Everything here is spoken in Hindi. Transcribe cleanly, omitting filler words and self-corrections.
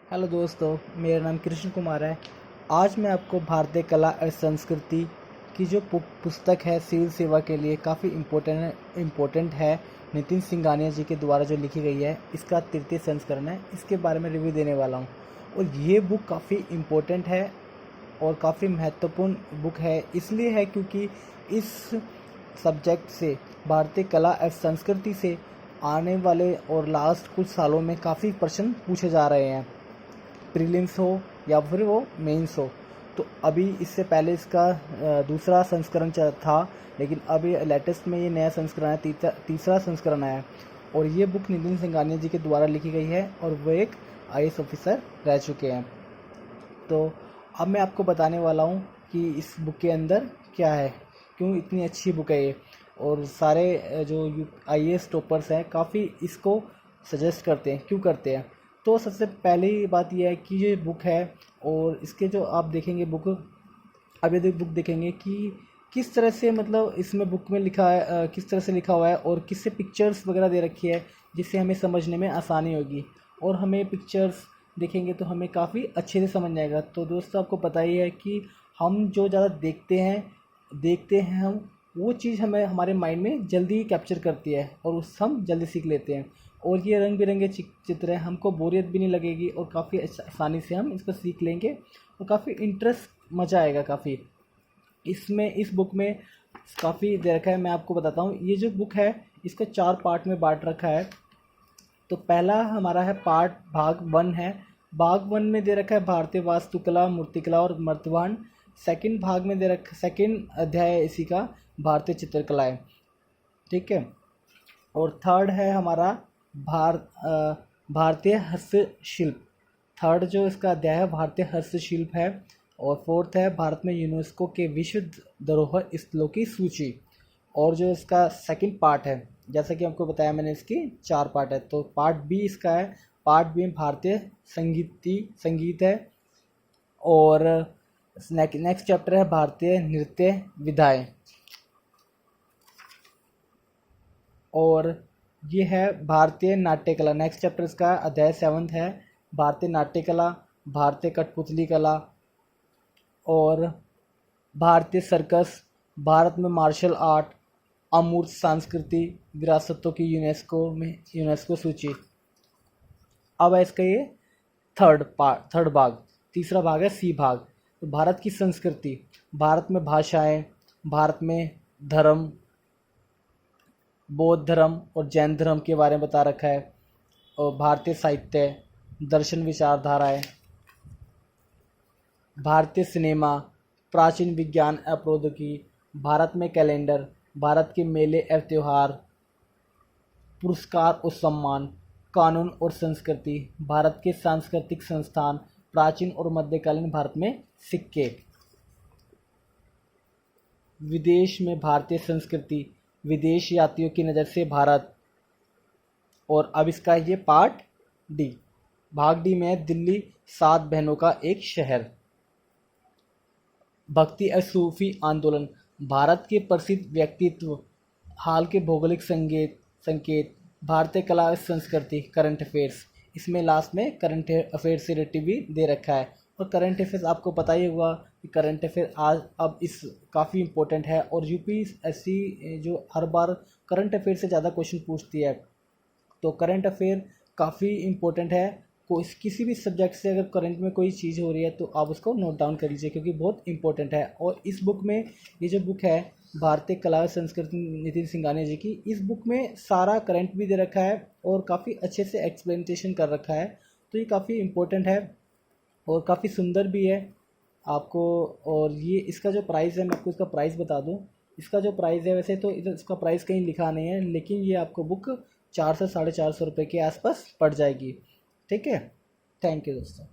हेलो दोस्तों, मेरा नाम कृष्ण कुमार है। आज मैं आपको भारतीय कला और संस्कृति की जो पुस्तक है सिविल सेवा के लिए काफ़ी इम्पोर्टेंट है, नितिन सिंघानिया जी के द्वारा जो लिखी गई है, इसका तृतीय संस्करण है, इसके बारे में रिव्यू देने वाला हूँ। और ये बुक काफ़ी इम्पोर्टेंट है और काफ़ी महत्वपूर्ण बुक है। इसलिए है क्योंकि इस सब्जेक्ट से, भारतीय कला और संस्कृति से आने वाले और लास्ट कुछ सालों में काफ़ी प्रश्न पूछे जा रहे हैं, प्रीलिम्स हो या फिर वो मेंस हो। तो अभी इससे पहले इसका दूसरा संस्करण था, लेकिन अभी लेटेस्ट में ये नया संस्करण है, तीसरा संस्करण है। और ये बुक नितिन सिंघानिया जी के द्वारा लिखी गई है और वो एक आईएएस ऑफिसर रह चुके हैं। तो अब मैं आपको बताने वाला हूँ कि इस बुक के अंदर क्या है, क्यों इतनी अच्छी बुक है ये। और सारे जो आईएएस टॉपर्स हैं काफ़ी इसको सजेस्ट करते हैं। क्यों करते हैं? तो सबसे पहली बात यह है कि ये बुक है और इसके जो आप देखेंगे बुक, अब यदि बुक देखेंगे कि किस तरह से, मतलब इसमें बुक में लिखा है, किस तरह से लिखा हुआ है और किससे पिक्चर्स वगैरह दे रखी है, जिससे हमें समझने में आसानी होगी। और हमें पिक्चर्स देखेंगे तो हमें काफ़ी अच्छे से समझ आएगा। तो दोस्तों, आपको पता ही है कि हम जो ज़्यादा देखते हैं हम, वो चीज़ हमें हमारे माइंड में जल्दी कैप्चर करती है और उससे हम जल्दी सीख लेते हैं। और ये रंग बिरंगे चित्र है, हमको बोरियत भी नहीं लगेगी और काफ़ी आसानी से हम इसको सीख लेंगे और काफ़ी इंटरेस्ट, मज़ा आएगा काफ़ी। इसमें इस बुक में काफ़ी दे रखा है। मैं आपको बताता हूँ, ये जो बुक है इसको 4 पार्ट में बांट रखा है। तो पहला हमारा है भाग 1 है। भाग 1 में दे रखा है भारतीय वास्तुकला, मूर्तिकला और मर्तबान। सेकंड भाग में दे रखा, सेकंड अध्याय है इसी का, भारतीय चित्रकलाएँ। ठीक है। और थर्ड है हमारा भारतीय हस्तशिल्प। थर्ड जो इसका अध्याय है भारतीय हस्तशिल्प है। और फोर्थ है भारत में यूनेस्को के विश्व धरोहर स्थलों की सूची। और जो इसका सेकंड पार्ट है, जैसा कि आपको बताया मैंने, इसकी 4 पार्ट है। तो पार्ट बी इसका है। पार्ट बी में भारतीय संगीत है। और नेक्स्ट चैप्टर है भारतीय नृत्य विधाएं। और ये है भारतीय नाट्य कला। नेक्स्ट चैप्टर इसका अध्याय 7 है, भारतीय नाट्य कला, भारतीय कठपुतली कला और भारतीय सर्कस, भारत में मार्शल आर्ट, अमूर्त सांस्कृति विरासतों की यूनेस्को सूची। अब है इसका ये थर्ड भाग। तीसरा भाग है सी भाग। तो भारत की संस्कृति, भारत में भाषाएं, भारत में धर्म, बौद्ध धर्म और जैन धर्म के बारे में बता रखा है। और भारतीय साहित्य, दर्शन, विचारधाराएं, भारतीय सिनेमा, प्राचीन विज्ञान और प्रौद्योगिकी, भारत में कैलेंडर, भारत के मेले और त्यौहार, पुरस्कार और सम्मान, कानून और संस्कृति, भारत के सांस्कृतिक संस्थान, प्राचीन और मध्यकालीन भारत में सिक्के, विदेश में भारतीय संस्कृति, विदेश यात्रियों की नज़र से भारत। और अब इसका ये पार्ट डी, भाग डी में दिल्ली 7 बहनों का एक शहर, भक्ति और सूफी आंदोलन, भारत के प्रसिद्ध व्यक्तित्व, हाल के भौगोलिक संकेत, भारतीय कला और संस्कृति, करंट अफेयर्स। इसमें लास्ट में करंट अफेयर्स से रिलेटेड भी दे रखा है। और करंट अफेयर्स आपको पता ही होगा कि करंट अफेयर आज अब इस काफ़ी इम्पोर्टेंट है। और यूपीएससी जो हर बार करंट अफेयर से ज़्यादा क्वेश्चन पूछती है, तो करंट अफेयर काफ़ी इम्पोर्टेंट है। किसी भी सब्जेक्ट से अगर करंट में कोई चीज़ हो रही है तो आप उसको नोट डाउन कर लीजिए, क्योंकि बहुत इंपॉर्टेंट है। और इस बुक में, ये जो बुक है भारतीय कला और संस्कृति नितिन सिंघानिया जी की, इस बुक में सारा करंट भी दे रखा है और काफ़ी अच्छे से एक्सप्लेनेशन कर रखा है। तो ये काफ़ी इम्पोर्टेंट है और काफ़ी सुंदर भी है आपको। और ये इसका जो प्राइस है, मैं आपको इसका प्राइस बता दूं। इसका जो प्राइस है, वैसे तो इधर इसका प्राइस कहीं लिखा नहीं है, लेकिन ये आपको बुक 400 से 450 रुपये के आसपास पड़ जाएगी। ठीक है। थैंक यू दोस्तों।